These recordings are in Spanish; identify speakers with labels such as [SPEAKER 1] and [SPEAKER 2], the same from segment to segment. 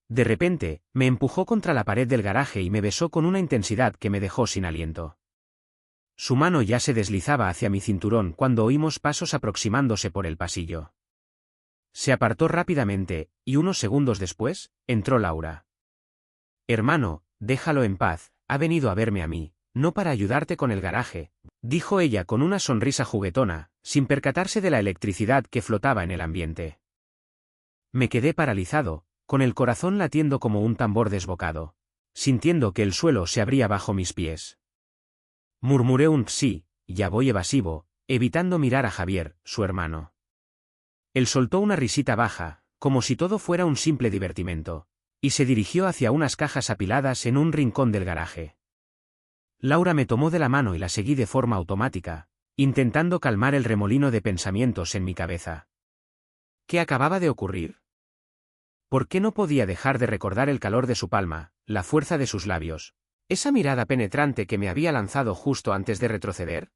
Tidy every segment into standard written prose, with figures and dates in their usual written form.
[SPEAKER 1] De repente, me empujó contra la pared del garaje y me besó con una intensidad que me dejó sin aliento. Su mano ya se deslizaba hacia mi cinturón cuando oímos pasos aproximándose por el pasillo. Se apartó rápidamente, y unos segundos después, entró Laura. «Hermano, déjalo en paz, ha venido a verme a mí, no para ayudarte con el garaje», dijo ella con una sonrisa juguetona, sin percatarse de la electricidad que flotaba en el ambiente. Me quedé paralizado, con el corazón latiendo como un tambor desbocado, sintiendo que el suelo se abría bajo mis pies. Murmuré un sí, ya voy evasivo, evitando mirar a Javier, su hermano. Él soltó una risita baja, como si todo fuera un simple divertimento, y se dirigió hacia unas cajas apiladas en un rincón del garaje. Laura me tomó de la mano y la seguí de forma automática, intentando calmar el remolino de pensamientos en mi cabeza. ¿Qué acababa de ocurrir? ¿Por qué no podía dejar de recordar el calor de su palma, la fuerza de sus labios, esa mirada penetrante que me había lanzado justo antes de retroceder?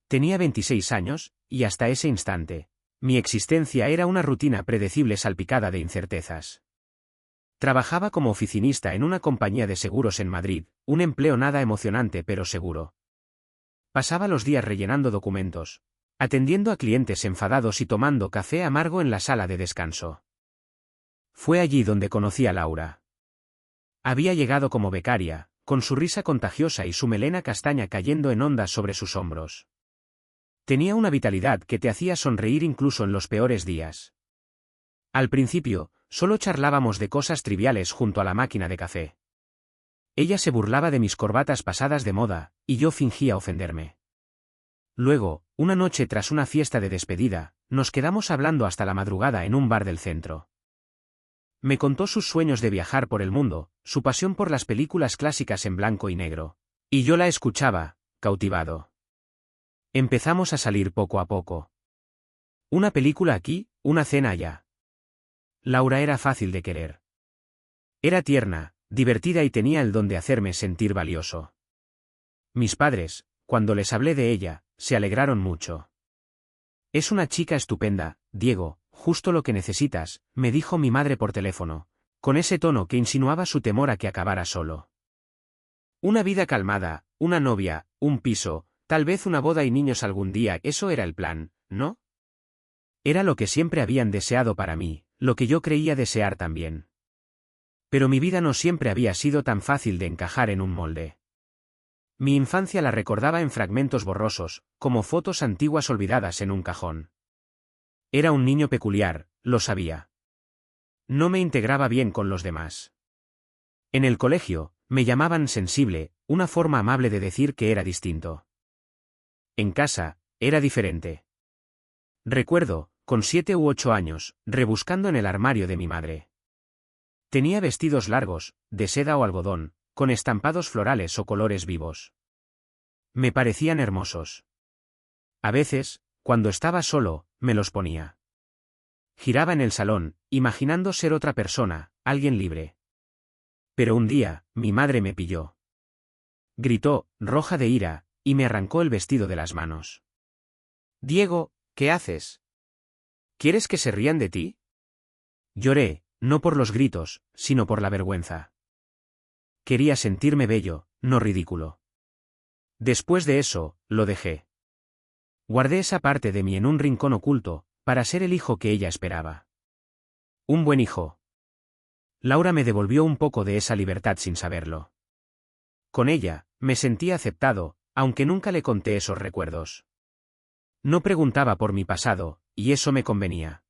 [SPEAKER 1] Tenía 26 años, y hasta ese instante, mi existencia era una rutina predecible salpicada de incertezas. Trabajaba como oficinista en una compañía de seguros en Madrid, un empleo nada emocionante pero seguro. Pasaba los días rellenando documentos, atendiendo a clientes enfadados y tomando café amargo en la sala de descanso. Fue allí donde conocí a Laura. Había llegado como becaria, con su risa contagiosa y su melena castaña cayendo en ondas sobre sus hombros. Tenía una vitalidad que te hacía sonreír incluso en los peores días. Al principio, solo charlábamos de cosas triviales junto a la máquina de café. Ella se burlaba de mis corbatas pasadas de moda, y yo fingía ofenderme. Luego, una noche tras una fiesta de despedida, nos quedamos hablando hasta la madrugada en un bar del centro. Me contó sus sueños de viajar por el mundo, su pasión por las películas clásicas en blanco y negro. Y yo la escuchaba, cautivado. Empezamos a salir poco a poco. Una película aquí, una cena allá. Laura era fácil de querer. Era tierna, divertida y tenía el don de hacerme sentir valioso. Mis padres, cuando les hablé de ella, se alegraron mucho. «Es una chica estupenda, Diego, justo lo que necesitas», me dijo mi madre por teléfono, con ese tono que insinuaba su temor a que acabara solo. Una vida calmada, una novia, un piso, tal vez una boda y niños algún día, eso era el plan, ¿no? Era lo que siempre habían deseado para mí, lo que yo creía desear también. Pero mi vida no siempre había sido tan fácil de encajar en un molde. Mi infancia la recordaba en fragmentos borrosos, como fotos antiguas olvidadas en un cajón. Era un niño peculiar, lo sabía. No me integraba bien con los demás. En el colegio, me llamaban sensible, una forma amable de decir que era distinto. En casa, era diferente. Recuerdo, con 7 u 8 años, rebuscando en el armario de mi madre. Tenía vestidos largos, de seda o algodón, con estampados florales o colores vivos. Me parecían hermosos. A veces, cuando estaba solo, me los ponía. Giraba en el salón, imaginando ser otra persona, alguien libre. Pero un día, mi madre me pilló. Gritó, roja de ira, y me arrancó el vestido de las manos. «Diego, ¿qué haces? ¿Quieres que se rían de ti?» Lloré, no por los gritos, sino por la vergüenza. Quería sentirme bello, no ridículo. Después de eso, lo dejé. Guardé esa parte de mí en un rincón oculto, para ser el hijo que ella esperaba. Un buen hijo. Laura me devolvió un poco de esa libertad sin saberlo. Con ella, me sentía aceptado, aunque nunca le conté esos recuerdos. No preguntaba por mi pasado, y eso me convenía.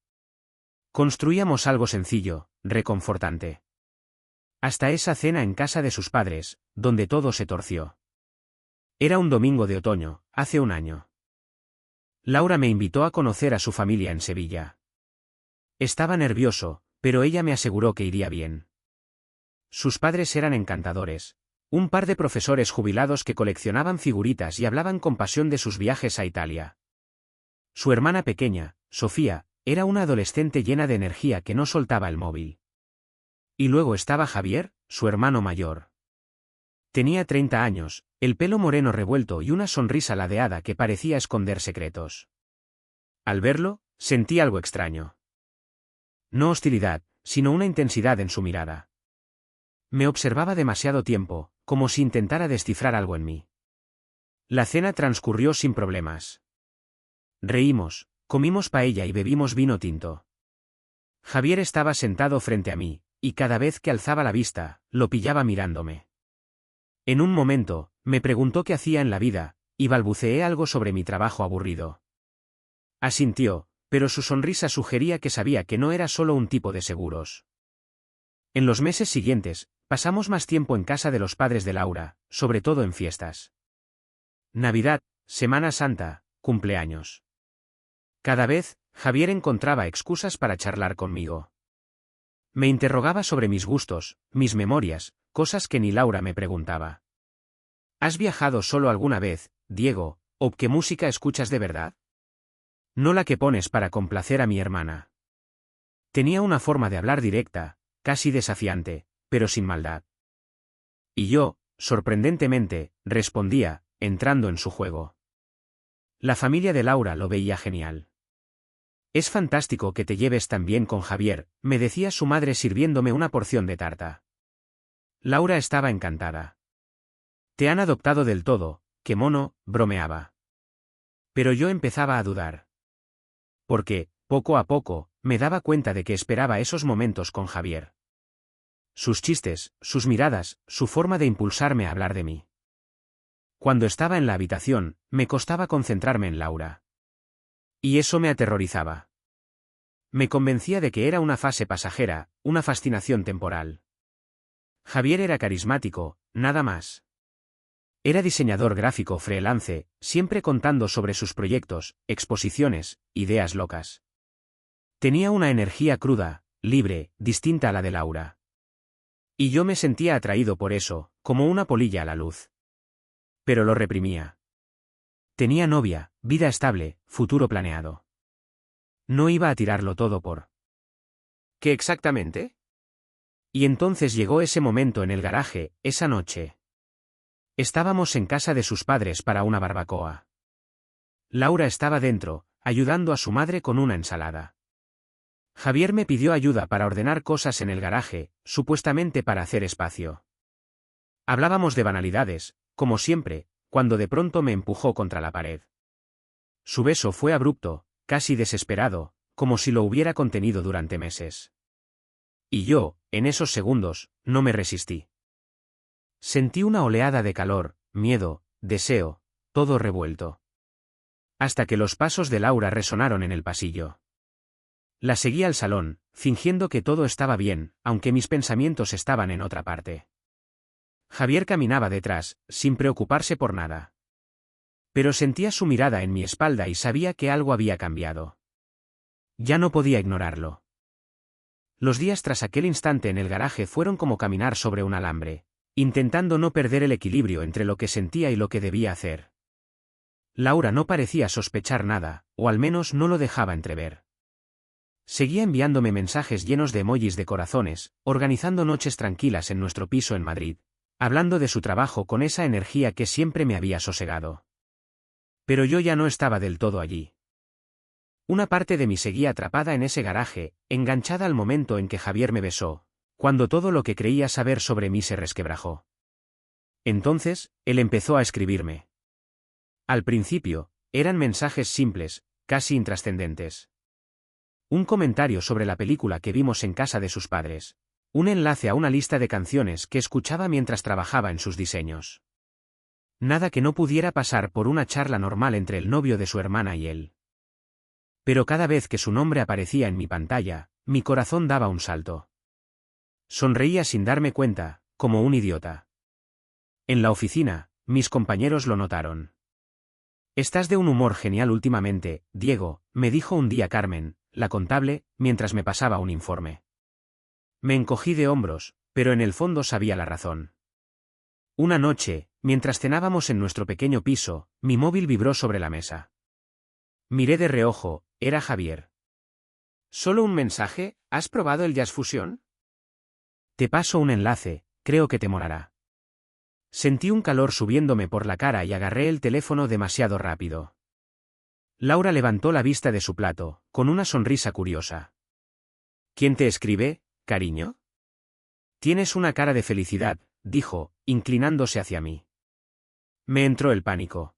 [SPEAKER 1] Construíamos algo sencillo, reconfortante. Hasta esa cena en casa de sus padres, donde todo se torció. Era un domingo de otoño, hace un año. Laura me invitó a conocer a su familia en Sevilla. Estaba nervioso, pero ella me aseguró que iría bien. Sus padres eran encantadores, un par de profesores jubilados que coleccionaban figuritas y hablaban con pasión de sus viajes a Italia. Su hermana pequeña, Sofía, era una adolescente llena de energía que no soltaba el móvil. Y luego estaba Javier, su hermano mayor. Tenía 30 años, el pelo moreno revuelto y una sonrisa ladeada que parecía esconder secretos. Al verlo, sentí algo extraño. No hostilidad, sino una intensidad en su mirada. Me observaba demasiado tiempo, como si intentara descifrar algo en mí. La cena transcurrió sin problemas. Reímos, comimos paella y bebimos vino tinto. Javier estaba sentado frente a mí, y cada vez que alzaba la vista, lo pillaba mirándome. En un momento, me preguntó qué hacía en la vida, y balbuceé algo sobre mi trabajo aburrido. Asintió, pero su sonrisa sugería que sabía que no era solo un tipo de seguros. En los meses siguientes, pasamos más tiempo en casa de los padres de Laura, sobre todo en fiestas. Navidad, Semana Santa, cumpleaños. Cada vez, Javier encontraba excusas para charlar conmigo. Me interrogaba sobre mis gustos, mis memorias, cosas que ni Laura me preguntaba. ¿Has viajado solo alguna vez, Diego, o qué música escuchas de verdad? No la que pones para complacer a mi hermana. Tenía una forma de hablar directa, casi desafiante, pero sin maldad. Y yo, sorprendentemente, respondía, entrando en su juego. La familia de Laura lo veía genial. Es fantástico que te lleves tan bien con Javier, me decía su madre sirviéndome una porción de tarta. Laura estaba encantada. Te han adoptado del todo, qué mono, bromeaba. Pero yo empezaba a dudar. Porque, poco a poco, me daba cuenta de que esperaba esos momentos con Javier. Sus chistes, sus miradas, su forma de impulsarme a hablar de mí. Cuando estaba en la habitación, me costaba concentrarme en Laura. Y eso me aterrorizaba. Me convencía de que era una fase pasajera, una fascinación temporal. Javier era carismático, nada más. Era diseñador gráfico freelance, siempre contando sobre sus proyectos, exposiciones, ideas locas. Tenía una energía cruda, libre, distinta a la de Laura. Y yo me sentía atraído por eso, como una polilla a la luz. Pero lo reprimía. Tenía novia, vida estable, futuro planeado. No iba a tirarlo todo por... ¿Qué exactamente? Y entonces llegó ese momento en el garaje, esa noche. Estábamos en casa de sus padres para una barbacoa. Laura estaba dentro, ayudando a su madre con una ensalada. Javier me pidió ayuda para ordenar cosas en el garaje, supuestamente para hacer espacio. Hablábamos de banalidades, como siempre, cuando de pronto me empujó contra la pared. Su beso fue abrupto, casi desesperado, como si lo hubiera contenido durante meses. Y yo, en esos segundos, no me resistí. Sentí una oleada de calor, miedo, deseo, todo revuelto. Hasta que los pasos de Laura resonaron en el pasillo. La seguí al salón, fingiendo que todo estaba bien, aunque mis pensamientos estaban en otra parte. Javier caminaba detrás, sin preocuparse por nada. Pero sentía su mirada en mi espalda y sabía que algo había cambiado. Ya no podía ignorarlo. Los días tras aquel instante en el garaje fueron como caminar sobre un alambre, intentando no perder el equilibrio entre lo que sentía y lo que debía hacer. Laura no parecía sospechar nada, o al menos no lo dejaba entrever. Seguía enviándome mensajes llenos de emojis de corazones, organizando noches tranquilas en nuestro piso en Madrid, hablando de su trabajo con esa energía que siempre me había sosegado. Pero yo ya no estaba del todo allí. Una parte de mí seguía atrapada en ese garaje, enganchada al momento en que Javier me besó, cuando todo lo que creía saber sobre mí se resquebrajó. Entonces, él empezó a escribirme. Al principio, eran mensajes simples, casi intrascendentes. Un comentario sobre la película que vimos en casa de sus padres. Un enlace a una lista de canciones que escuchaba mientras trabajaba en sus diseños. Nada que no pudiera pasar por una charla normal entre el novio de su hermana y él. Pero cada vez que su nombre aparecía en mi pantalla, mi corazón daba un salto. Sonreía sin darme cuenta, como un idiota. En la oficina, mis compañeros lo notaron. Estás de un humor genial últimamente, Diego, me dijo un día Carmen, la contable, mientras me pasaba un informe. Me encogí de hombros, pero en el fondo sabía la razón. Una noche, mientras cenábamos en nuestro pequeño piso, mi móvil vibró sobre la mesa. Miré de reojo, era Javier. ¿Solo un mensaje? ¿Has probado el Jazz Fusion? Te paso un enlace, creo que te molará. Sentí un calor subiéndome por la cara y agarré el teléfono demasiado rápido. Laura levantó la vista de su plato, con una sonrisa curiosa. ¿Quién te escribe? Cariño. Tienes una cara de felicidad, dijo, inclinándose hacia mí. Me entró el pánico.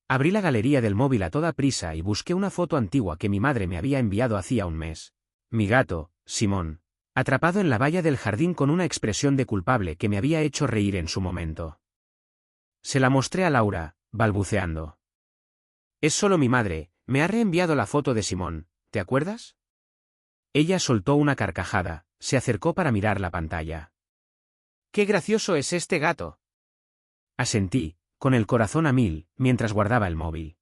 [SPEAKER 1] Abrí la galería del móvil a toda prisa y busqué una foto antigua que mi madre me había enviado hacía un mes. Mi gato, Simón, atrapado en la valla del jardín con una expresión de culpable que me había hecho reír en su momento. Se la mostré a Laura, balbuceando. Es solo mi madre, me ha reenviado la foto de Simón, ¿te acuerdas? Ella soltó una carcajada, se acercó para mirar la pantalla. ¡Qué gracioso es este gato! Asentí, con el corazón a mil, mientras guardaba el móvil.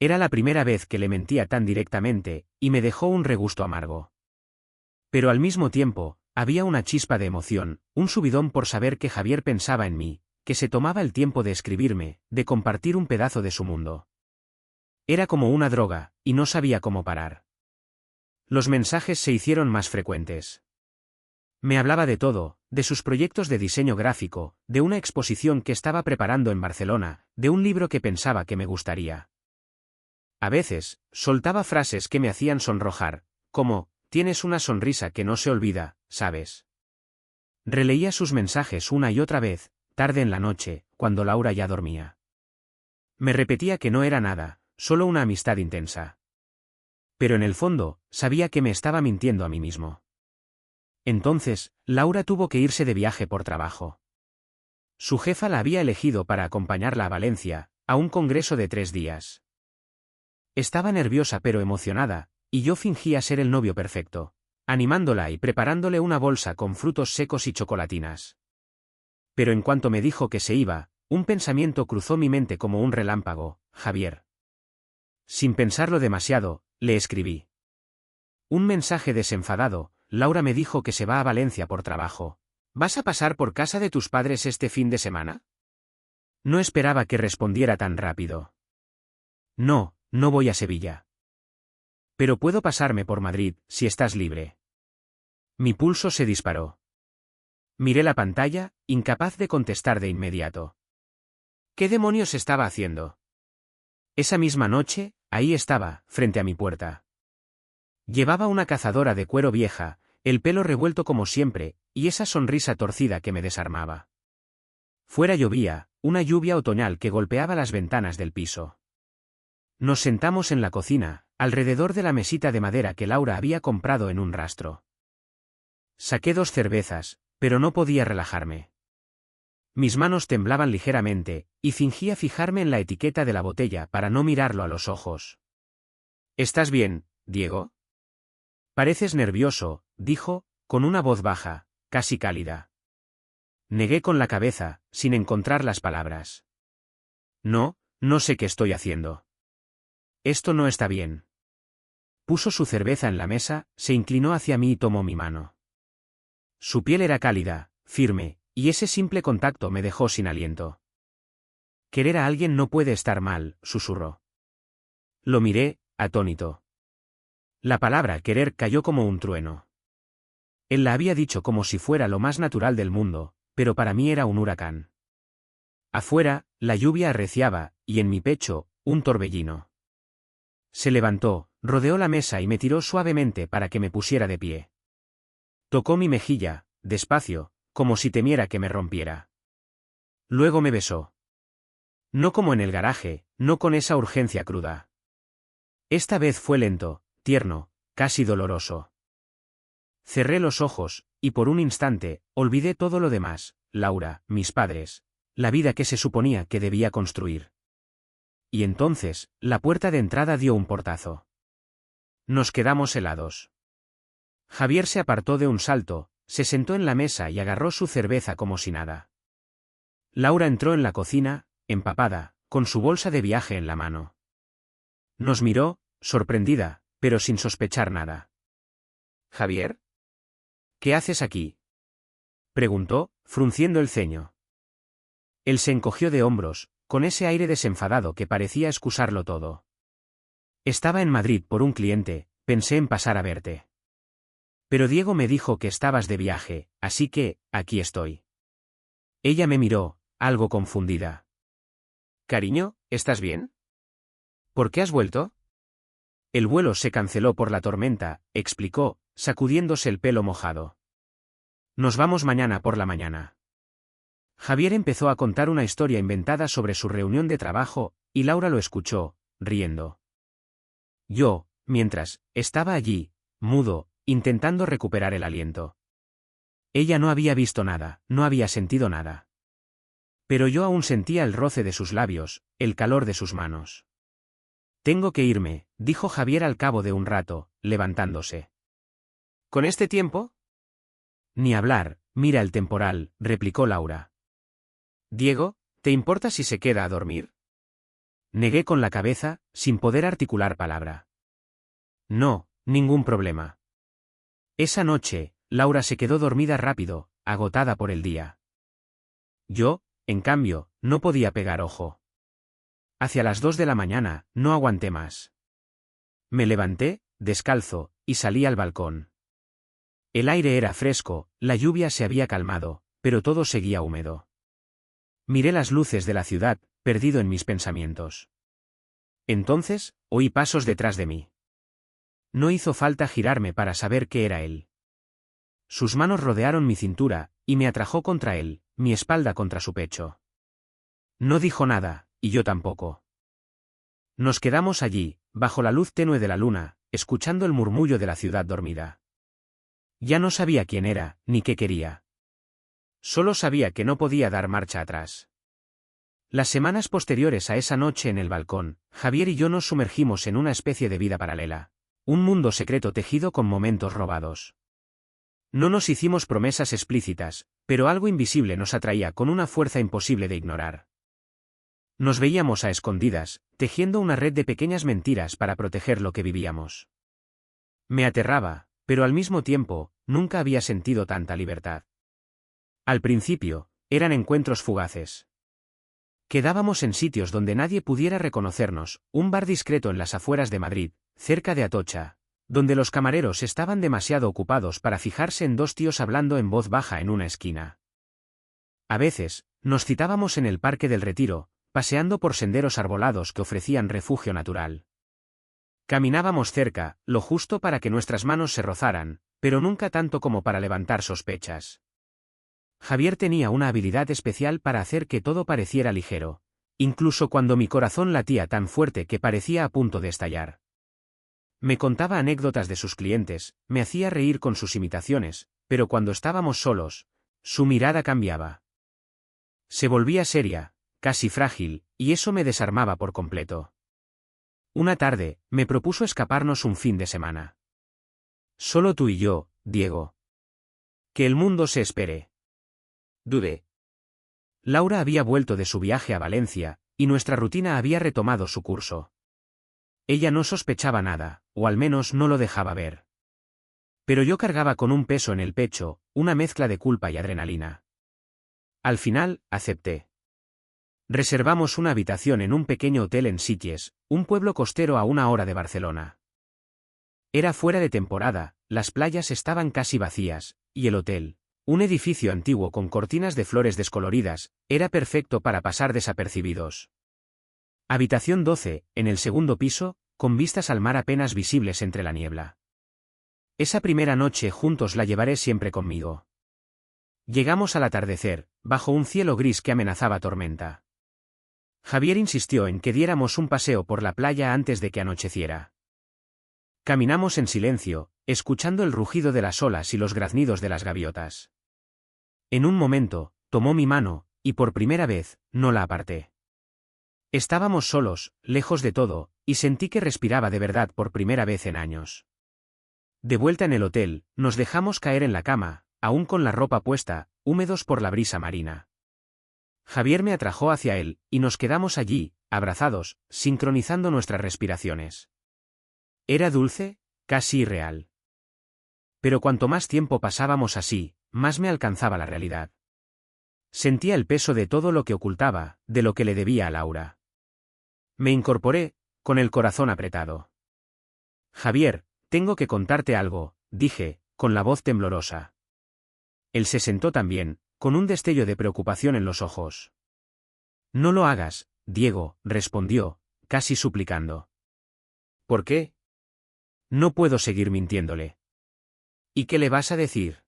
[SPEAKER 1] Era la primera vez que le mentía tan directamente, y me dejó un regusto amargo. Pero al mismo tiempo, había una chispa de emoción, un subidón por saber que Javier pensaba en mí, que se tomaba el tiempo de escribirme, de compartir un pedazo de su mundo. Era como una droga, y no sabía cómo parar. Los mensajes se hicieron más frecuentes. Me hablaba de todo, de sus proyectos de diseño gráfico, de una exposición que estaba preparando en Barcelona, de un libro que pensaba que me gustaría. A veces, soltaba frases que me hacían sonrojar, como, tienes una sonrisa que no se olvida, ¿sabes? Releía sus mensajes una y otra vez, tarde en la noche, cuando Laura ya dormía. Me repetía que no era nada, solo una amistad intensa. Pero en el fondo, sabía que me estaba mintiendo a mí mismo. Entonces, Laura tuvo que irse de viaje por trabajo. Su jefa la había elegido para acompañarla a Valencia, a un congreso de 3 días. Estaba nerviosa pero emocionada, y yo fingía ser el novio perfecto, animándola y preparándole una bolsa con frutos secos y chocolatinas. Pero en cuanto me dijo que se iba, un pensamiento cruzó mi mente como un relámpago: Javier. Sin pensarlo demasiado, le escribí. Un mensaje desenfadado. Laura me dijo que se va a Valencia por trabajo. ¿Vas a pasar por casa de tus padres este fin de semana? No esperaba que respondiera tan rápido. No, no voy a Sevilla. Pero puedo pasarme por Madrid, si estás libre. Mi pulso se disparó. Miré la pantalla, incapaz de contestar de inmediato. ¿Qué demonios estaba haciendo? Esa misma noche, ahí estaba, frente a mi puerta. Llevaba una cazadora de cuero vieja, el pelo revuelto como siempre, y esa sonrisa torcida que me desarmaba. Fuera llovía, una lluvia otoñal que golpeaba las ventanas del piso. Nos sentamos en la cocina, alrededor de la mesita de madera que Laura había comprado en un rastro. Saqué 2 cervezas, pero no podía relajarme. Mis manos temblaban ligeramente, y fingía fijarme en la etiqueta de la botella para no mirarlo a los ojos. ¿Estás bien, Diego? Pareces nervioso, dijo, con una voz baja, casi cálida. Negué con la cabeza, sin encontrar las palabras. No, no sé qué estoy haciendo. Esto no está bien. Puso su cerveza en la mesa, se inclinó hacia mí y tomó mi mano. Su piel era cálida, firme, y ese simple contacto me dejó sin aliento. Querer a alguien no puede estar mal, susurró. Lo miré, atónito. La palabra querer cayó como un trueno. Él la había dicho como si fuera lo más natural del mundo, pero para mí era un huracán. Afuera, la lluvia arreciaba, y en mi pecho, un torbellino. Se levantó, rodeó la mesa y me tiró suavemente para que me pusiera de pie. Tocó mi mejilla, despacio, como si temiera que me rompiera. Luego me besó. No como en el garaje, no con esa urgencia cruda. Esta vez fue lento, tierno, casi doloroso. Cerré los ojos, y por un instante, olvidé todo lo demás, Laura, mis padres, la vida que se suponía que debía construir. Y entonces, la puerta de entrada dio un portazo. Nos quedamos helados. Javier se apartó de un salto, se sentó en la mesa y agarró su cerveza como si nada. Laura entró en la cocina, empapada, con su bolsa de viaje en la mano. Nos miró, sorprendida, pero sin sospechar nada. ¿Javier? ¿Qué haces aquí? Preguntó, frunciendo el ceño. Él se encogió de hombros, con ese aire desenfadado que parecía excusarlo todo. Estaba en Madrid por un cliente, pensé en pasar a verte. Pero Diego me dijo que estabas de viaje, así que, aquí estoy. Ella me miró, algo confundida. Cariño, ¿estás bien? ¿Por qué has vuelto? El vuelo se canceló por la tormenta, explicó, sacudiéndose el pelo mojado. Nos vamos mañana por la mañana. Javier empezó a contar una historia inventada sobre su reunión de trabajo, y Laura lo escuchó, riendo. Yo, mientras, estaba allí, mudo, intentando recuperar el aliento. Ella no había visto nada, no había sentido nada. Pero yo aún sentía el roce de sus labios, el calor de sus manos. Tengo que irme, dijo Javier al cabo de un rato, levantándose. ¿Con este tiempo? Ni hablar, mira el temporal, replicó Laura. Diego, ¿te importa si se queda a dormir? Negué con la cabeza, sin poder articular palabra. No, ningún problema. Esa noche, Laura se quedó dormida rápido, agotada por el día. Yo, en cambio, no podía pegar ojo. Hacia las 2 de la mañana, no aguanté más. Me levanté, descalzo, y salí al balcón. El aire era fresco, la lluvia se había calmado, pero todo seguía húmedo. Miré las luces de la ciudad, perdido en mis pensamientos. Entonces, oí pasos detrás de mí. No hizo falta girarme para saber que era él. Sus manos rodearon mi cintura, y me atrajo contra él, mi espalda contra su pecho. No dijo nada, y yo tampoco. Nos quedamos allí, bajo la luz tenue de la luna, escuchando el murmullo de la ciudad dormida. Ya no sabía quién era, ni qué quería. Solo sabía que no podía dar marcha atrás. Las semanas posteriores a esa noche en el balcón, Javier y yo nos sumergimos en una especie de vida paralela. Un mundo secreto tejido con momentos robados. No nos hicimos promesas explícitas, pero algo invisible nos atraía con una fuerza imposible de ignorar. Nos veíamos a escondidas, tejiendo una red de pequeñas mentiras para proteger lo que vivíamos. Me aterraba, pero al mismo tiempo, nunca había sentido tanta libertad. Al principio, eran encuentros fugaces. Quedábamos en sitios donde nadie pudiera reconocernos, un bar discreto en las afueras de Madrid, cerca de Atocha, donde los camareros estaban demasiado ocupados para fijarse en dos tíos hablando en voz baja en una esquina. A veces, nos citábamos en el Parque del Retiro, paseando por senderos arbolados que ofrecían refugio natural. Caminábamos cerca, lo justo para que nuestras manos se rozaran, pero nunca tanto como para levantar sospechas. Javier tenía una habilidad especial para hacer que todo pareciera ligero, incluso cuando mi corazón latía tan fuerte que parecía a punto de estallar. Me contaba anécdotas de sus clientes, me hacía reír con sus imitaciones, pero cuando estábamos solos, su mirada cambiaba. Se volvía seria, casi frágil, y eso me desarmaba por completo. Una tarde, me propuso escaparnos un fin de semana. Solo tú y yo, Diego. Que el mundo se espere. Dudé. Laura había vuelto de su viaje a Valencia, y nuestra rutina había retomado su curso. Ella no sospechaba nada, o al menos no lo dejaba ver. Pero yo cargaba con un peso en el pecho, una mezcla de culpa y adrenalina. Al final, acepté. Reservamos una habitación en un pequeño hotel en Sitges, un pueblo costero a 1 hora de Barcelona. Era fuera de temporada, las playas estaban casi vacías, y el hotel, un edificio antiguo con cortinas de flores descoloridas, era perfecto para pasar desapercibidos. Habitación 12, en el segundo piso, con vistas al mar apenas visibles entre la niebla. Esa primera noche juntos la llevaré siempre conmigo. Llegamos al atardecer, bajo un cielo gris que amenazaba tormenta. Javier insistió en que diéramos un paseo por la playa antes de que anocheciera. Caminamos en silencio, escuchando el rugido de las olas y los graznidos de las gaviotas. En un momento, tomó mi mano, y por primera vez, no la aparté. Estábamos solos, lejos de todo, y sentí que respiraba de verdad por primera vez en años. De vuelta en el hotel, nos dejamos caer en la cama, aún con la ropa puesta, húmedos por la brisa marina. Javier me atrajo hacia él, y nos quedamos allí, abrazados, sincronizando nuestras respiraciones. Era dulce, casi irreal. Pero cuanto más tiempo pasábamos así, más me alcanzaba la realidad. Sentía el peso de todo lo que ocultaba, de lo que le debía a Laura. Me incorporé, con el corazón apretado. Javier, tengo que contarte algo, dije, con la voz temblorosa. Él se sentó también, con un destello de preocupación en los ojos. No lo hagas, Diego, respondió, casi suplicando. ¿Por qué? No puedo seguir mintiéndole. ¿Y qué le vas a decir?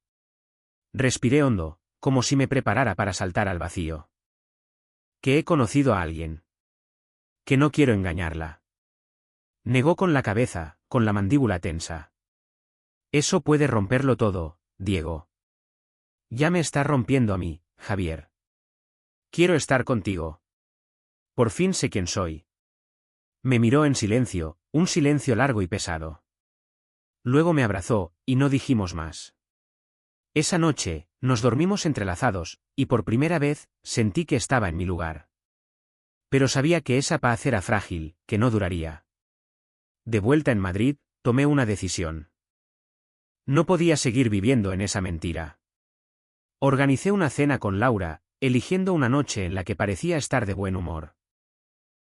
[SPEAKER 1] Respiré hondo, como si me preparara para saltar al vacío. Que he conocido a alguien. Que no quiero engañarla. Negó con la cabeza, con la mandíbula tensa. Eso puede romperlo todo, Diego. Ya me está rompiendo a mí, Javier. Quiero estar contigo. Por fin sé quién soy. Me miró en silencio, un silencio largo y pesado. Luego me abrazó, y no dijimos más. Esa noche, nos dormimos entrelazados, y por primera vez, sentí que estaba en mi lugar. Pero sabía que esa paz era frágil, que no duraría. De vuelta en Madrid, tomé una decisión. No podía seguir viviendo en esa mentira. Organicé una cena con Laura, eligiendo una noche en la que parecía estar de buen humor.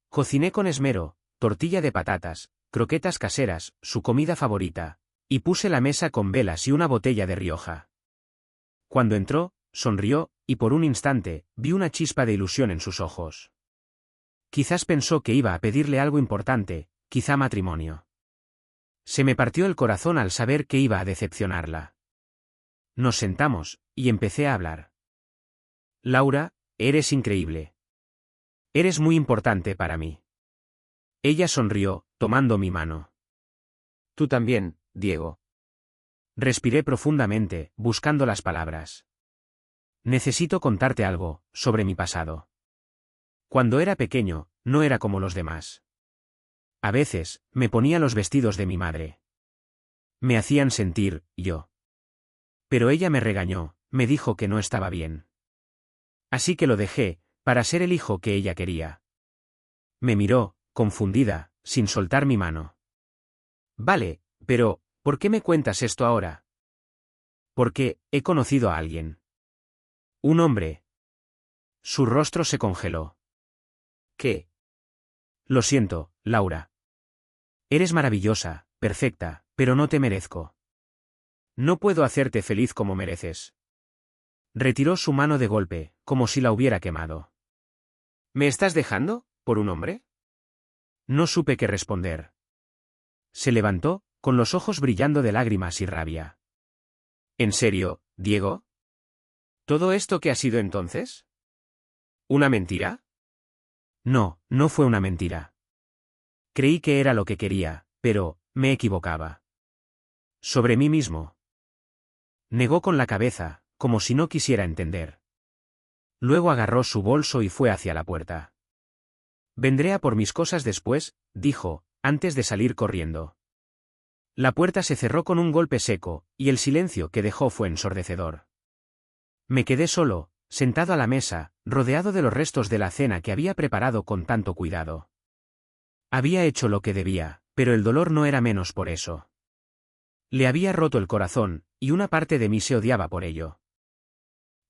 [SPEAKER 1] Cociné con esmero, tortilla de patatas, croquetas caseras, su comida favorita, y puse la mesa con velas y una botella de Rioja. Cuando entró, sonrió, y por un instante, vi una chispa de ilusión en sus ojos. Quizás pensó que iba a pedirle algo importante, quizá matrimonio. Se me partió el corazón al saber que iba a decepcionarla. Nos sentamos, y empecé a hablar. Laura, eres increíble. Eres muy importante para mí. Ella sonrió, tomando mi mano. Tú también, Diego. Respiré profundamente, buscando las palabras. Necesito contarte algo, sobre mi pasado. Cuando era pequeño, no era como los demás. A veces, me ponía los vestidos de mi madre. Me hacían sentir, yo. Pero ella me regañó, me dijo que no estaba bien. Así que lo dejé, para ser el hijo que ella quería. Me miró, confundida, sin soltar mi mano. Vale, pero, ¿por qué me cuentas esto ahora? Porque, he conocido a alguien. Un hombre. Su rostro se congeló. ¿Qué? Lo siento, Laura. Eres maravillosa, perfecta, pero no te merezco. No puedo hacerte feliz como mereces. Retiró su mano de golpe, como si la hubiera quemado. ¿Me estás dejando, por un hombre? No supe qué responder. Se levantó, con los ojos brillando de lágrimas y rabia. ¿En serio, Diego? ¿Todo esto qué ha sido entonces? ¿Una mentira? No, no fue una mentira. Creí que era lo que quería, pero, me equivocaba. Sobre mí mismo. Negó con la cabeza, como si no quisiera entender. Luego agarró su bolso y fue hacia la puerta. Vendré a por mis cosas después, dijo, antes de salir corriendo. La puerta se cerró con un golpe seco, y el silencio que dejó fue ensordecedor. Me quedé solo, sentado a la mesa, rodeado de los restos de la cena que había preparado con tanto cuidado. Había hecho lo que debía, pero el dolor no era menos por eso. Le había roto el corazón, y una parte de mí se odiaba por ello.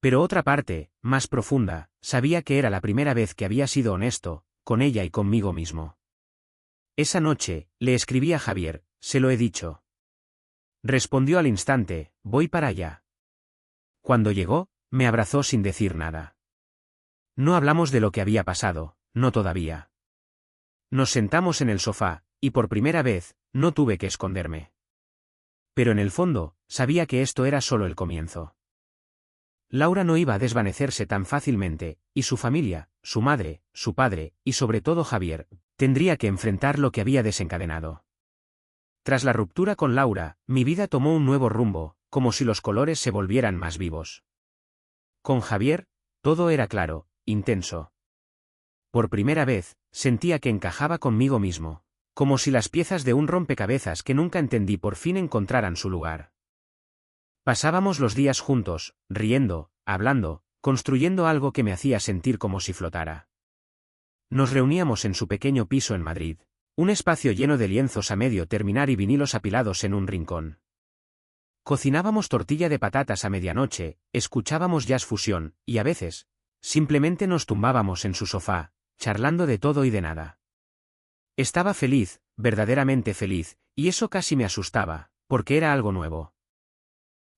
[SPEAKER 1] Pero otra parte, más profunda, sabía que era la primera vez que había sido honesto, con ella y conmigo mismo. Esa noche, le escribí a Javier, se lo he dicho. Respondió al instante, voy para allá. Cuando llegó, me abrazó sin decir nada. No hablamos de lo que había pasado, no todavía. Nos sentamos en el sofá, y por primera vez, no tuve que esconderme. Pero en el fondo, sabía que esto era solo el comienzo. Laura no iba a desvanecerse tan fácilmente, y su familia, su madre, su padre, y sobre todo Javier, tendría que enfrentar lo que había desencadenado. Tras la ruptura con Laura, mi vida tomó un nuevo rumbo, como si los colores se volvieran más vivos. Con Javier, todo era claro, intenso. Por primera vez, sentía que encajaba conmigo mismo, como si las piezas de un rompecabezas que nunca entendí por fin encontraran su lugar. Pasábamos los días juntos, riendo, hablando, construyendo algo que me hacía sentir como si flotara. Nos reuníamos en su pequeño piso en Madrid, un espacio lleno de lienzos a medio terminar y vinilos apilados en un rincón. Cocinábamos tortilla de patatas a medianoche, escuchábamos jazz fusión, y a veces, simplemente nos tumbábamos en su sofá, charlando de todo y de nada. Estaba feliz, verdaderamente feliz, y eso casi me asustaba, porque era algo nuevo.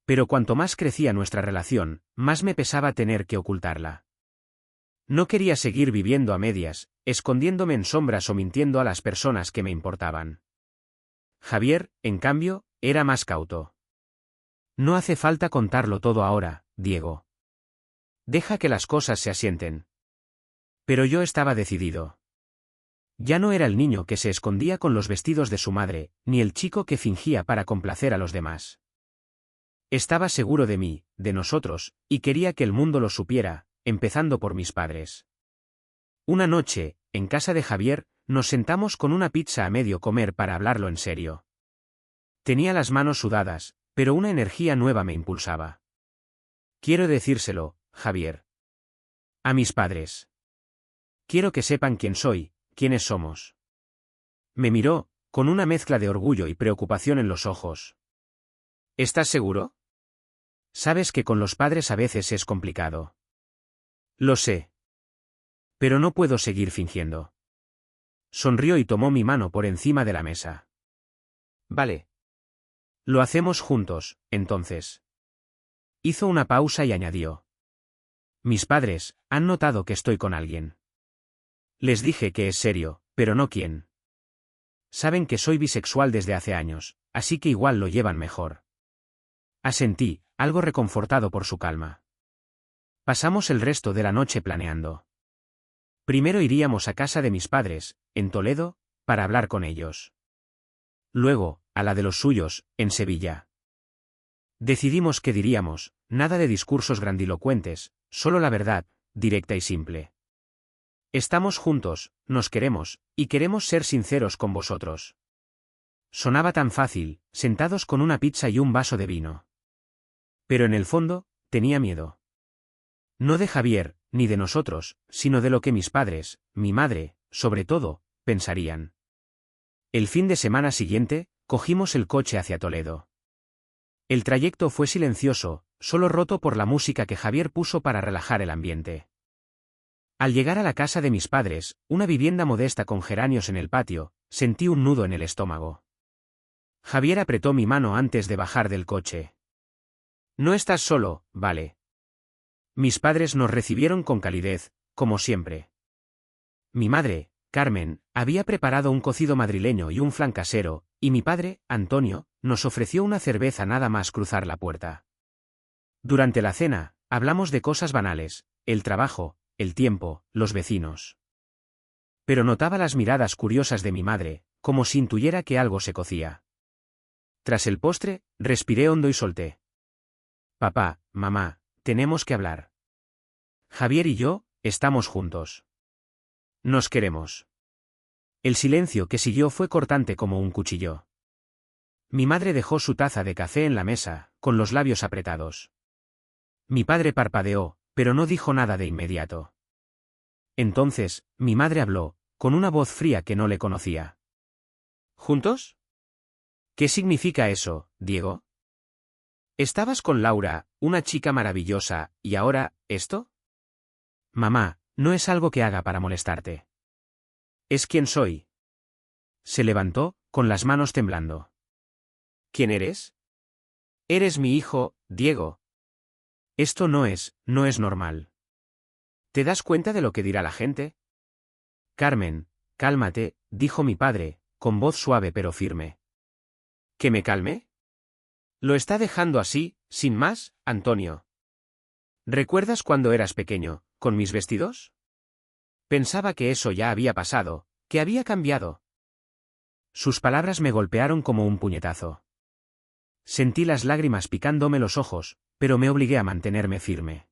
[SPEAKER 1] Pero cuanto más crecía nuestra relación, más me pesaba tener que ocultarla. No quería seguir viviendo a medias, escondiéndome en sombras o mintiendo a las personas que me importaban. Javier, en cambio, era más cauto. No hace falta contarlo todo ahora, Diego. Deja que las cosas se asienten. Pero yo estaba decidido. Ya no era el niño que se escondía con los vestidos de su madre, ni el chico que fingía para complacer a los demás. Estaba seguro de mí, de nosotros, y quería que el mundo lo supiera, empezando por mis padres. Una noche, en casa de Javier, nos sentamos con una pizza a medio comer para hablarlo en serio. Tenía las manos sudadas, pero una energía nueva me impulsaba. Quiero decírselo, Javier. A mis padres. Quiero que sepan quién soy, quiénes somos. Me miró, con una mezcla de orgullo y preocupación en los ojos. ¿Estás seguro? Sabes que con los padres a veces es complicado. Lo sé. Pero no puedo seguir fingiendo. Sonrió y tomó mi mano por encima de la mesa. Vale. Lo hacemos juntos, entonces. Hizo una pausa y añadió. Mis padres han notado que estoy con alguien. Les dije que es serio, pero no quién. Saben que soy bisexual desde hace años, así que igual lo llevan mejor. Asentí, algo reconfortado por su calma. Pasamos el resto de la noche planeando. Primero iríamos a casa de mis padres, en Toledo, para hablar con ellos. Luego, a la de los suyos, en Sevilla. Decidimos que diríamos, nada de discursos grandilocuentes, solo la verdad, directa y simple. Estamos juntos, nos queremos, y queremos ser sinceros con vosotros. Sonaba tan fácil, sentados con una pizza y un vaso de vino. Pero en el fondo, tenía miedo. No de Javier, ni de nosotros, sino de lo que mis padres, mi madre, sobre todo, pensarían. El fin de semana siguiente, cogimos el coche hacia Toledo. El trayecto fue silencioso, solo roto por la música que Javier puso para relajar el ambiente. Al llegar a la casa de mis padres, una vivienda modesta con geranios en el patio, sentí un nudo en el estómago. Javier apretó mi mano antes de bajar del coche. No estás solo, vale. Mis padres nos recibieron con calidez, como siempre. Mi madre, Carmen, había preparado un cocido madrileño y un flan casero, y mi padre, Antonio, nos ofreció una cerveza nada más cruzar la puerta. Durante la cena, hablamos de cosas banales, el trabajo, el tiempo, los vecinos. Pero notaba las miradas curiosas de mi madre, como si intuyera que algo se cocía. Tras el postre, respiré hondo y solté. Papá, mamá, tenemos que hablar. Javier y yo, estamos juntos. Nos queremos. El silencio que siguió fue cortante como un cuchillo. Mi madre dejó su taza de café en la mesa, con los labios apretados. Mi padre parpadeó, pero no dijo nada de inmediato. Entonces, mi madre habló, con una voz fría que no le conocía. ¿Juntos? ¿Qué significa eso, Diego? Estabas con Laura, una chica maravillosa, y ahora, ¿esto? Mamá, no es algo que haga para molestarte. Es quien soy. Se levantó, con las manos temblando. ¿Quién eres? Eres mi hijo, Diego. Esto no es normal. ¿Te das cuenta de lo que dirá la gente? Carmen, cálmate, dijo mi padre, con voz suave pero firme. ¿Que me calme? Lo está dejando así, sin más, Antonio. ¿Recuerdas cuando eras pequeño, con mis vestidos? Pensaba que eso ya había pasado, que había cambiado. Sus palabras me golpearon como un puñetazo. Sentí las lágrimas picándome los ojos, pero me obligué a mantenerme firme.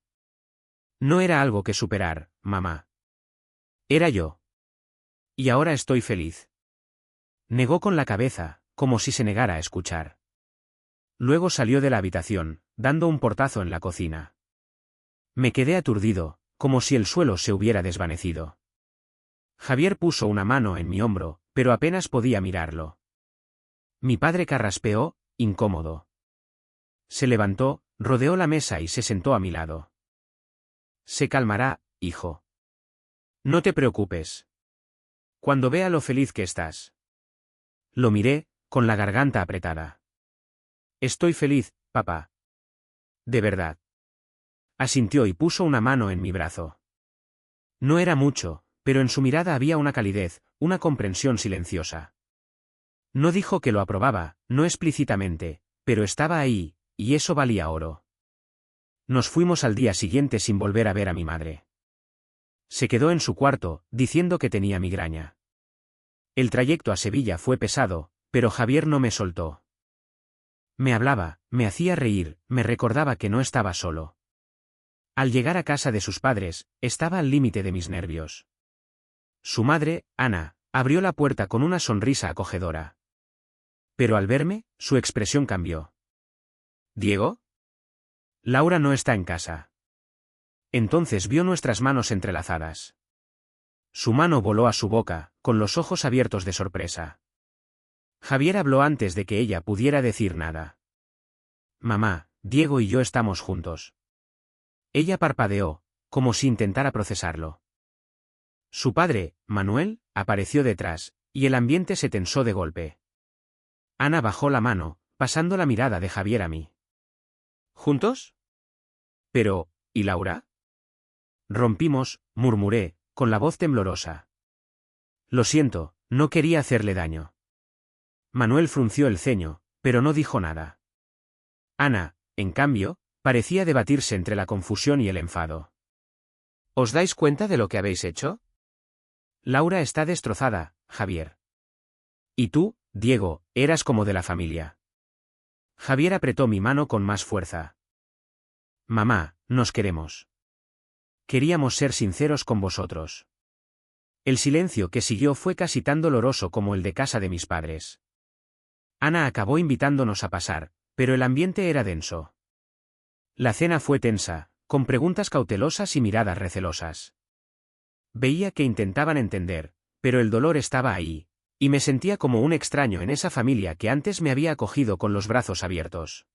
[SPEAKER 1] No era algo que superar, mamá. Era yo. Y ahora estoy feliz. Negó con la cabeza, como si se negara a escuchar. Luego salió de la habitación, dando un portazo en la cocina. Me quedé aturdido, como si el suelo se hubiera desvanecido. Javier puso una mano en mi hombro, pero apenas podía mirarlo. Mi padre carraspeó, incómodo. Se levantó, rodeó la mesa y se sentó a mi lado. Se calmará, hijo. No te preocupes. Cuando vea lo feliz que estás. Lo miré, con la garganta apretada. Estoy feliz, papá. De verdad. Asintió y puso una mano en mi brazo. No era mucho, pero en su mirada había una calidez, una comprensión silenciosa. No dijo que lo aprobaba, no explícitamente, pero estaba ahí, y eso valía oro. Nos fuimos al día siguiente sin volver a ver a mi madre. Se quedó en su cuarto, diciendo que tenía migraña. El trayecto a Sevilla fue pesado, pero Javier no me soltó. Me hablaba, me hacía reír, me recordaba que no estaba solo. Al llegar a casa de sus padres, estaba al límite de mis nervios. Su madre, Ana, abrió la puerta con una sonrisa acogedora. Pero al verme, su expresión cambió. ¿Diego? Laura no está en casa. Entonces vio nuestras manos entrelazadas. Su mano voló a su boca, con los ojos abiertos de sorpresa. Javier habló antes de que ella pudiera decir nada. Mamá, Diego y yo estamos juntos. Ella parpadeó, como si intentara procesarlo. Su padre, Manuel, apareció detrás, y el ambiente se tensó de golpe. Ana bajó la mano, pasando la mirada de Javier a mí. ¿Juntos? Pero, ¿y Laura? Rompimos, murmuré, con la voz temblorosa. Lo siento, no quería hacerle daño. Manuel frunció el ceño, pero no dijo nada. Ana, en cambio, parecía debatirse entre la confusión y el enfado. ¿Os dais cuenta de lo que habéis hecho? Laura está destrozada, Javier. Y tú, Diego, eras como de la familia. Javier apretó mi mano con más fuerza. Mamá, nos queremos. Queríamos ser sinceros con vosotros. El silencio que siguió fue casi tan doloroso como el de casa de mis padres. Ana acabó invitándonos a pasar, pero el ambiente era denso. La cena fue tensa, con preguntas cautelosas y miradas recelosas. Veía que intentaban entender, pero el dolor estaba ahí, y me sentía como un extraño en esa familia que antes me había acogido con los brazos abiertos.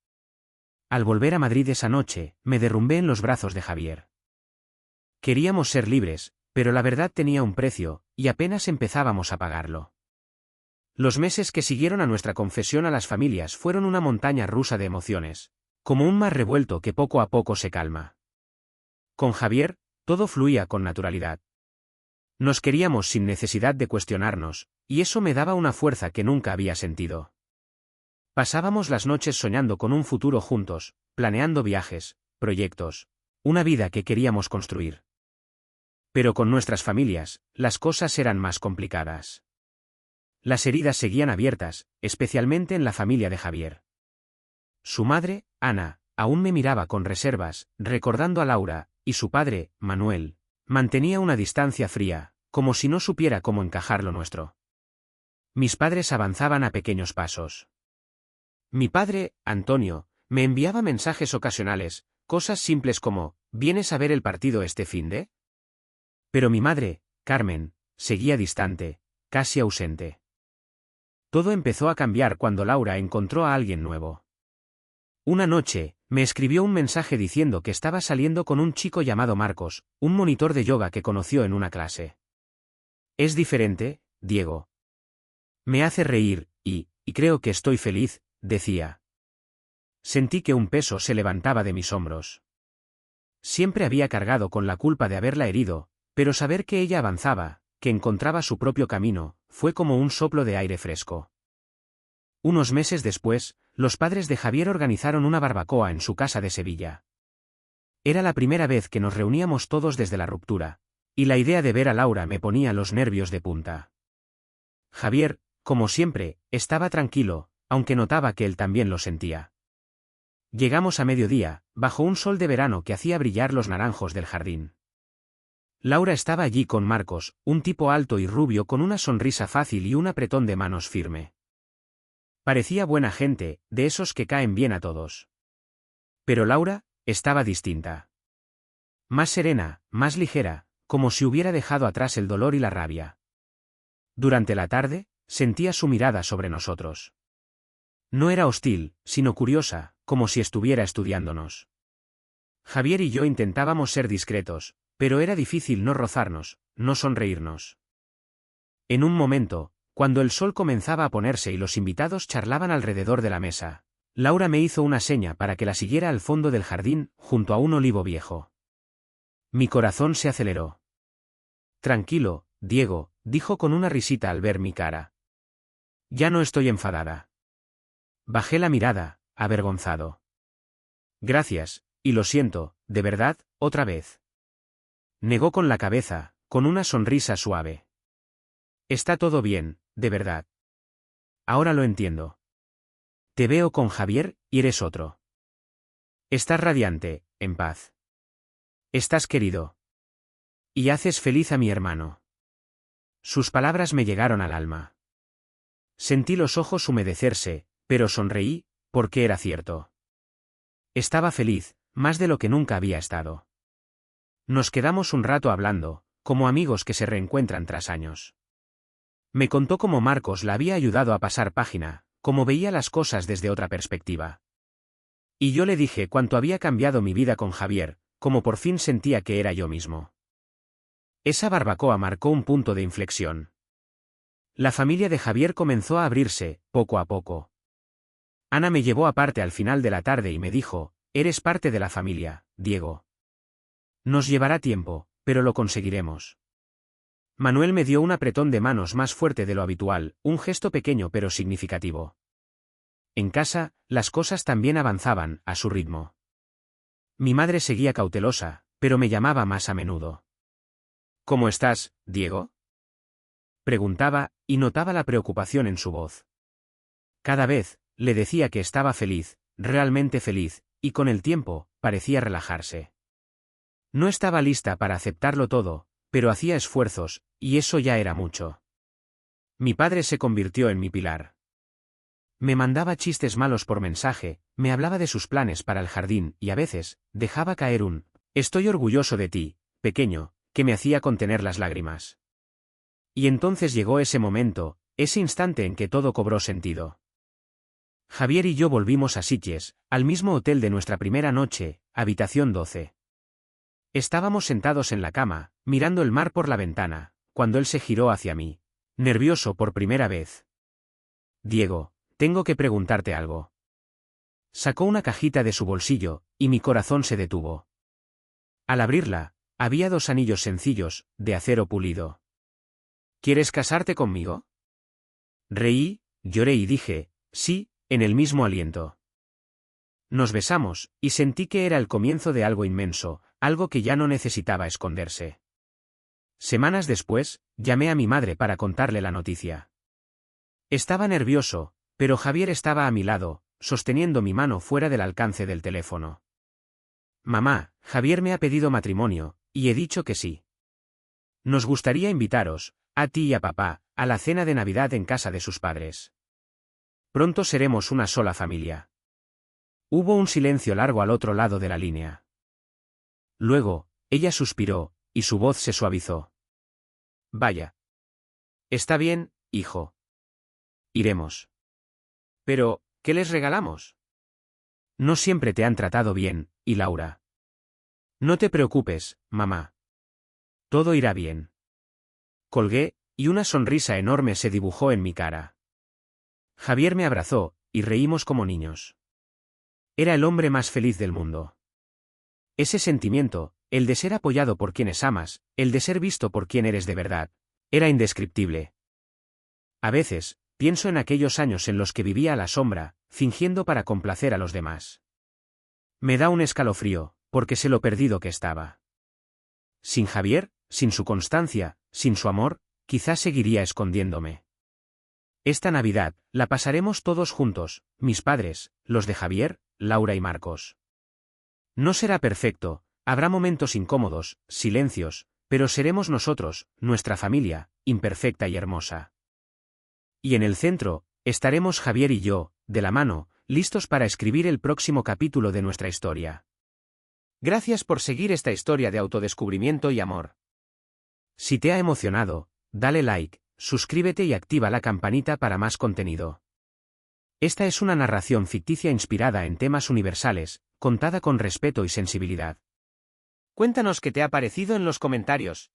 [SPEAKER 1] Al volver a Madrid esa noche, me derrumbé en los brazos de Javier. Queríamos ser libres, pero la verdad tenía un precio, y apenas empezábamos a pagarlo. Los meses que siguieron a nuestra confesión a las familias fueron una montaña rusa de emociones, como un mar revuelto que poco a poco se calma. Con Javier, todo fluía con naturalidad. Nos queríamos sin necesidad de cuestionarnos, y eso me daba una fuerza que nunca había sentido. Pasábamos las noches soñando con un futuro juntos, planeando viajes, proyectos, una vida que queríamos construir. Pero con nuestras familias, las cosas eran más complicadas. Las heridas seguían abiertas, especialmente en la familia de Javier. Su madre, Ana, aún me miraba con reservas, recordando a Laura, y su padre, Manuel, mantenía una distancia fría, como si no supiera cómo encajar lo nuestro. Mis padres avanzaban a pequeños pasos. Mi padre, Antonio, me enviaba mensajes ocasionales, cosas simples como, ¿vienes a ver el partido este finde? Pero mi madre, Carmen, seguía distante, casi ausente. Todo empezó a cambiar cuando Laura encontró a alguien nuevo. Una noche, me escribió un mensaje diciendo que estaba saliendo con un chico llamado Marcos, un monitor de yoga que conoció en una clase. Es diferente, Diego. Me hace reír, y creo que estoy feliz, decía. Sentí que un peso se levantaba de mis hombros. Siempre había cargado con la culpa de haberla herido, pero saber que ella avanzaba, que encontraba su propio camino, fue como un soplo de aire fresco. Unos meses después, los padres de Javier organizaron una barbacoa en su casa de Sevilla. Era la primera vez que nos reuníamos todos desde la ruptura, y la idea de ver a Laura me ponía los nervios de punta. Javier, como siempre, estaba tranquilo, aunque notaba que él también lo sentía. Llegamos a mediodía, bajo un sol de verano que hacía brillar los naranjos del jardín. Laura estaba allí con Marcos, un tipo alto y rubio con una sonrisa fácil y un apretón de manos firme. Parecía buena gente, de esos que caen bien a todos. Pero Laura, estaba distinta. Más serena, más ligera, como si hubiera dejado atrás el dolor y la rabia. Durante la tarde, sentía su mirada sobre nosotros. No era hostil, sino curiosa, como si estuviera estudiándonos. Javier y yo intentábamos ser discretos, pero era difícil no rozarnos, no sonreírnos. En un momento, cuando el sol comenzaba a ponerse y los invitados charlaban alrededor de la mesa, Laura me hizo una seña para que la siguiera al fondo del jardín, junto a un olivo viejo. Mi corazón se aceleró. Tranquilo, Diego, dijo con una risita al ver mi cara. Ya no estoy enfadada. Bajé la mirada, avergonzado. Gracias, y lo siento, de verdad, otra vez. Negó con la cabeza, con una sonrisa suave. Está todo bien, de verdad. Ahora lo entiendo. Te veo con Javier, y eres otro. Estás radiante, en paz. Estás querido. Y haces feliz a mi hermano. Sus palabras me llegaron al alma. Sentí los ojos humedecerse, pero sonreí, porque era cierto. Estaba feliz, más de lo que nunca había estado. Nos quedamos un rato hablando, como amigos que se reencuentran tras años. Me contó cómo Marcos la había ayudado a pasar página, cómo veía las cosas desde otra perspectiva. Y yo le dije cuánto había cambiado mi vida con Javier, cómo por fin sentía que era yo mismo. Esa barbacoa marcó un punto de inflexión. La familia de Javier comenzó a abrirse, poco a poco. Ana me llevó aparte al final de la tarde y me dijo, eres parte de la familia, Diego. Nos llevará tiempo, pero lo conseguiremos. Manuel me dio un apretón de manos más fuerte de lo habitual, un gesto pequeño pero significativo. En casa, las cosas también avanzaban, a su ritmo. Mi madre seguía cautelosa, pero me llamaba más a menudo. ¿Cómo estás, Diego?, preguntaba, y notaba la preocupación en su voz. Cada vez, le decía que estaba feliz, realmente feliz, y con el tiempo, parecía relajarse. No estaba lista para aceptarlo todo, pero hacía esfuerzos, y eso ya era mucho. Mi padre se convirtió en mi pilar. Me mandaba chistes malos por mensaje, me hablaba de sus planes para el jardín y a veces, dejaba caer un «estoy orgulloso de ti, pequeño», que me hacía contener las lágrimas. Y entonces llegó ese momento, ese instante en que todo cobró sentido. Javier y yo volvimos a Sitges, al mismo hotel de nuestra primera noche, habitación 12. Estábamos sentados en la cama, mirando el mar por la ventana, cuando él se giró hacia mí, nervioso por primera vez. Diego, tengo que preguntarte algo. Sacó una cajita de su bolsillo, y mi corazón se detuvo. Al abrirla, había 2 anillos sencillos, de acero pulido. ¿Quieres casarte conmigo? Reí, lloré y dije, sí, en el mismo aliento. Nos besamos, y sentí que era el comienzo de algo inmenso, algo que ya no necesitaba esconderse. Semanas después, llamé a mi madre para contarle la noticia. Estaba nervioso, pero Javier estaba a mi lado, sosteniendo mi mano fuera del alcance del teléfono. Mamá, Javier me ha pedido matrimonio, y he dicho que sí. Nos gustaría invitaros, a ti y a papá, a la cena de Navidad en casa de sus padres. Pronto seremos una sola familia. Hubo un silencio largo al otro lado de la línea. Luego, ella suspiró, y su voz se suavizó. Vaya. Está bien, hijo. Iremos. Pero, ¿qué les regalamos? No siempre te han tratado bien, y Laura. No te preocupes, mamá. Todo irá bien. Colgué, y una sonrisa enorme se dibujó en mi cara. Javier me abrazó, y reímos como niños. Era el hombre más feliz del mundo. Ese sentimiento, el de ser apoyado por quienes amas, el de ser visto por quien eres de verdad, era indescriptible. A veces, pienso en aquellos años en los que vivía a la sombra, fingiendo para complacer a los demás. Me da un escalofrío, porque sé lo perdido que estaba. Sin Javier, sin su constancia, sin su amor, quizás seguiría escondiéndome. Esta Navidad, la pasaremos todos juntos, mis padres, los de Javier, Laura y Marcos. No será perfecto, habrá momentos incómodos, silencios, pero seremos nosotros, nuestra familia, imperfecta y hermosa. Y en el centro, estaremos Javier y yo, de la mano, listos para escribir el próximo capítulo de nuestra historia. Gracias por seguir esta historia de autodescubrimiento y amor. Si te ha emocionado, dale like, suscríbete y activa la campanita para más contenido. Esta es una narración ficticia inspirada en temas universales, contada con respeto y sensibilidad. Cuéntanos qué te ha parecido en los comentarios.